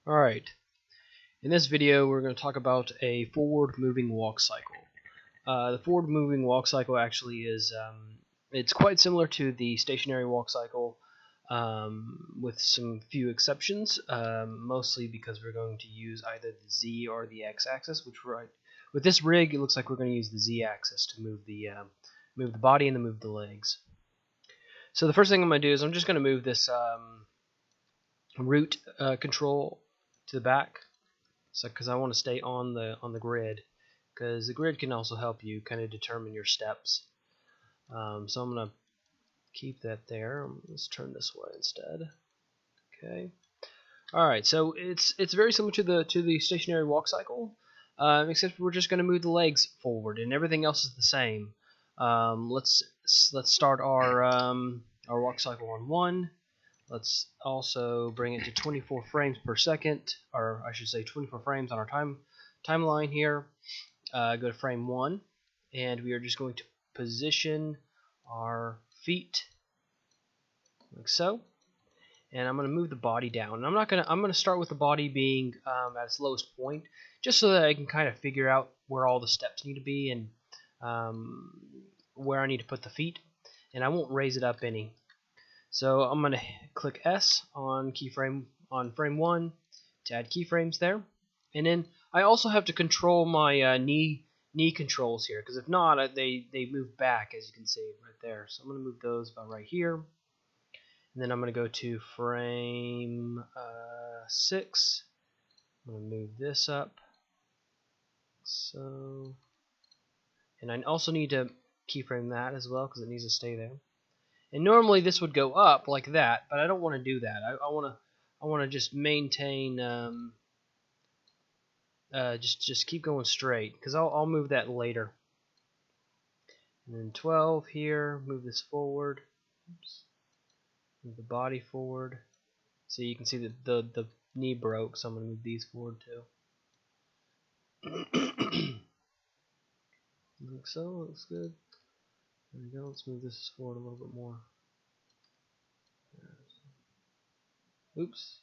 Alright, in this video we're going to talk about a forward moving walk cycle. The forward moving walk cycle actually is it's quite similar to the stationary walk cycle with some few exceptions, mostly because we're going to use either the Z or the X axis, which with this rig it looks like we're going to use the Z axis to move the body and then move the legs. So the first thing I'm going to do is I'm just going to move this root control to the back, so because I want to stay on the grid, because the grid can also help you kind of determine your steps. So I'm gonna keep that there. Let's turn this way instead. Okay. All right. So it's very similar to the stationary walk cycle, except we're just gonna move the legs forward, and everything else is the same. Let's start our walk cycle on 1. Let's also bring it to 24 frames per second, or I should say 24 frames on our timeline here. Go to frame 1, and we are just going to position our feet like so. And I'm going to move the body down. And I'm going to start with the body being at its lowest point, just so that I can kind of figure out where all the steps need to be and where I need to put the feet. And I won't raise it up any. So I'm going to click S on frame 1 to add keyframes there. And then I also have to control my knee controls here, because if not, they move back, as you can see right there. So I'm going to move those about right here. And then I'm going to go to frame 6. I'm going to move this up. So, and I also need to keyframe that as well, because it needs to stay there. And normally this would go up like that, but I don't want to do that. I want to just maintain, just keep going straight, because I'll move that later. And then 12 here, move this forward. Oops. Move the body forward. So you can see that the knee broke, so I'm going to move these forward too. Like so, looks good. There we go. Let's move this forward a little bit more. Oops.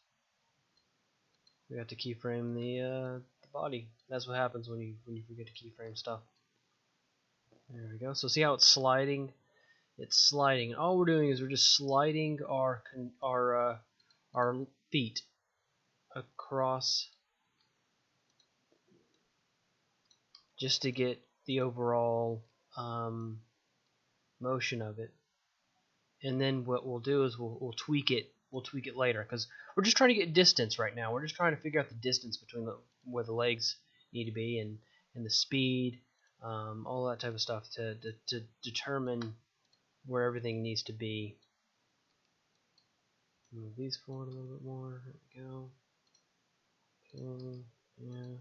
We got to keyframe the body. That's what happens when you forget to keyframe stuff. There we go. So see how it's sliding? It's sliding. All we're doing is we're just sliding our feet across, just to get the overall motion of it. And then what we'll do is we'll tweak it. We'll tweak it later, because we're just trying to get distance right now. We're just trying to figure out the distance between where the legs need to be, and the speed, all that type of stuff to determine where everything needs to be. Move these forward a little bit more. There we go. Okay, yeah.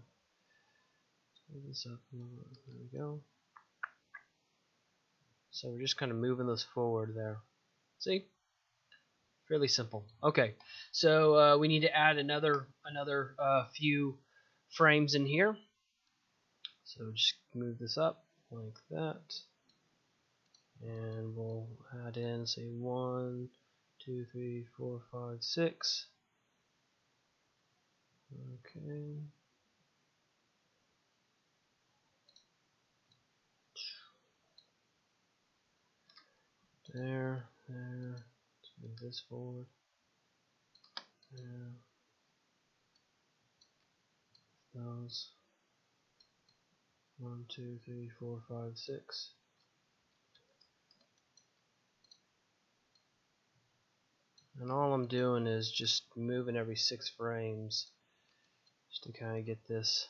Move this up a little bit. There we go. So we're just kind of moving those forward there. See? Fairly simple. Okay, so we need to add another few frames in here. So just move this up like that, and we'll add in, say, 1, 2, 3, 4, 5, 6. Okay. There. Let's move this forward. There. Those. 1, 2, 3, 4, 5, 6. And all I'm doing is just moving every 6 frames, just to kind of get this.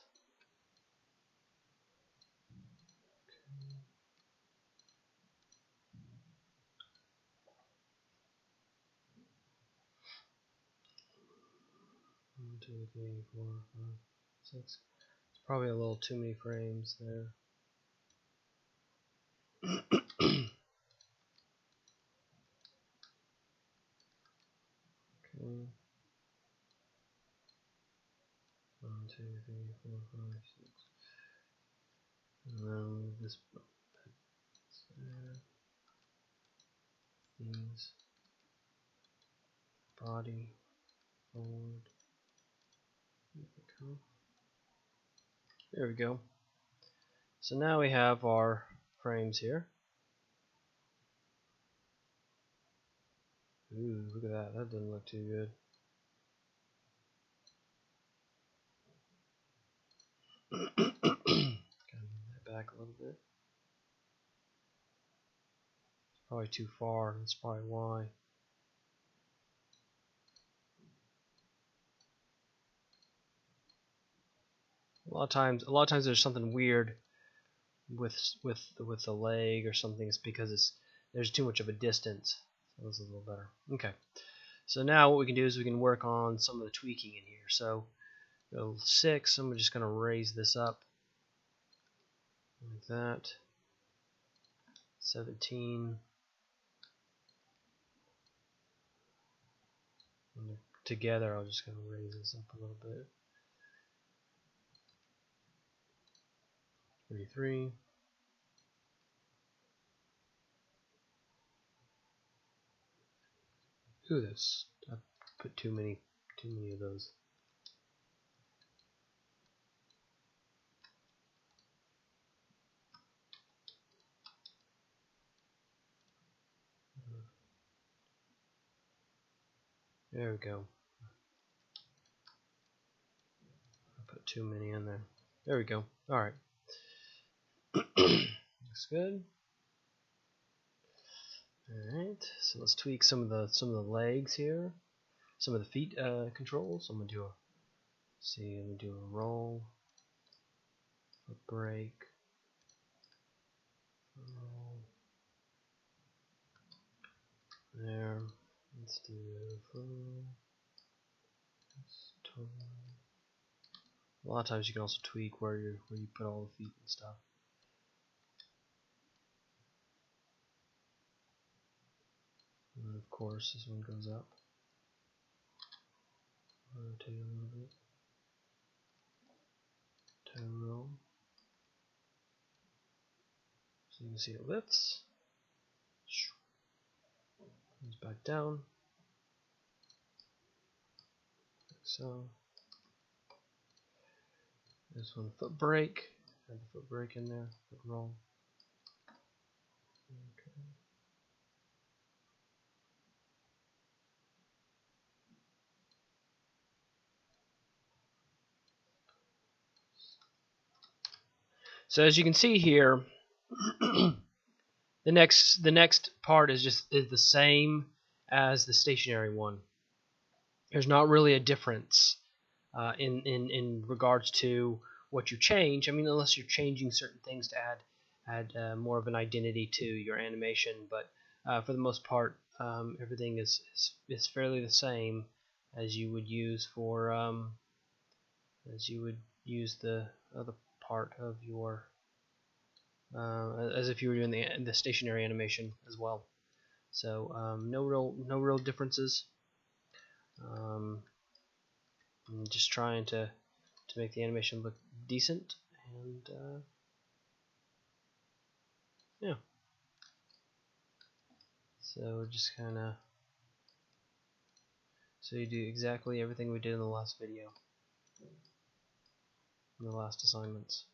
1, 2, 3, 4, 5, 6. It's probably a little too many frames there. Okay. 1, 2, 3, 4, 5, 6. And then move this there. These. Body. Forward. There we go. So now we have our frames here. Ooh, look at that. That doesn't look too good. Gotta move that back a little bit. It's probably too far. That's probably why. A lot of times there's something weird with the leg or something. It's because there's too much of a distance. So this is a little better. Okay. So now what we can do is we can work on some of the tweaking in here. So go 6. I'm just going to raise this up like that. 17. And together, I'm just going to raise this up a little bit. 33. Ooh, I put too many of those. There we go. I put too many in there. There we go. All right. Looks good. All right. So let's tweak some of the legs here. Some of the feet controls. I'm gonna do a roll, a break, a roll. There. Let's do a roll. A lot of times you can also tweak where you put all the feet and stuff. And of course this one goes up. Rotate a little bit. Toe roll. So you can see it lifts. Comes back down. Like so. This one foot brake. Add the foot brake in there. Foot roll. Okay. So as you can see here, the next part is the same as the stationary one. There's not really a difference in regards to what you change. I mean, unless you're changing certain things to add more of an identity to your animation, but for the most part, everything is fairly the same as you would use for the other part of your as if you were doing the stationary animation as well. So no real differences. I'm just trying to make the animation look decent, and yeah. So just kind of you do exactly everything we did in the last video, in the last assignments.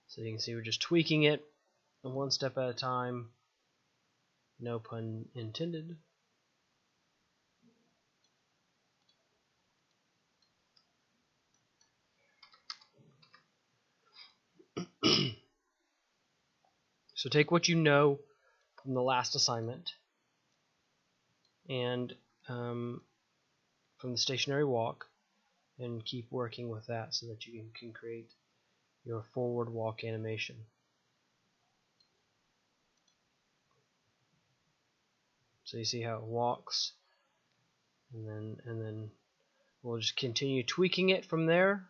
So you can see we're just tweaking it one step at a time. No pun intended. So take what you know from the last assignment and from the stationary walk, and keep working with that so that you can create your forward walk animation. So you see how it walks, and then we'll just continue tweaking it from there.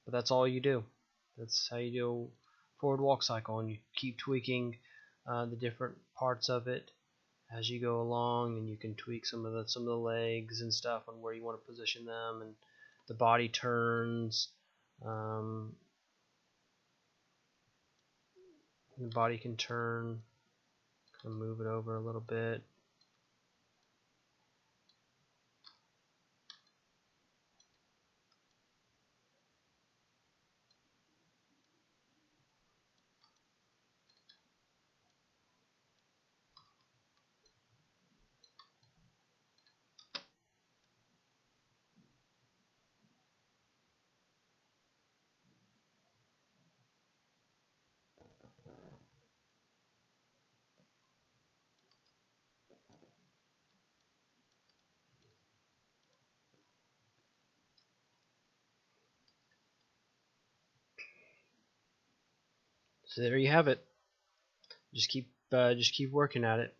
But that's all you do. That's how you do a forward walk cycle, and you keep tweaking the different parts of it as you go along, and you can tweak some of the legs and stuff on where you want to position them, and the body turns. The body can turn, kind of move it over a little bit. So there you have it. Just keep working at it.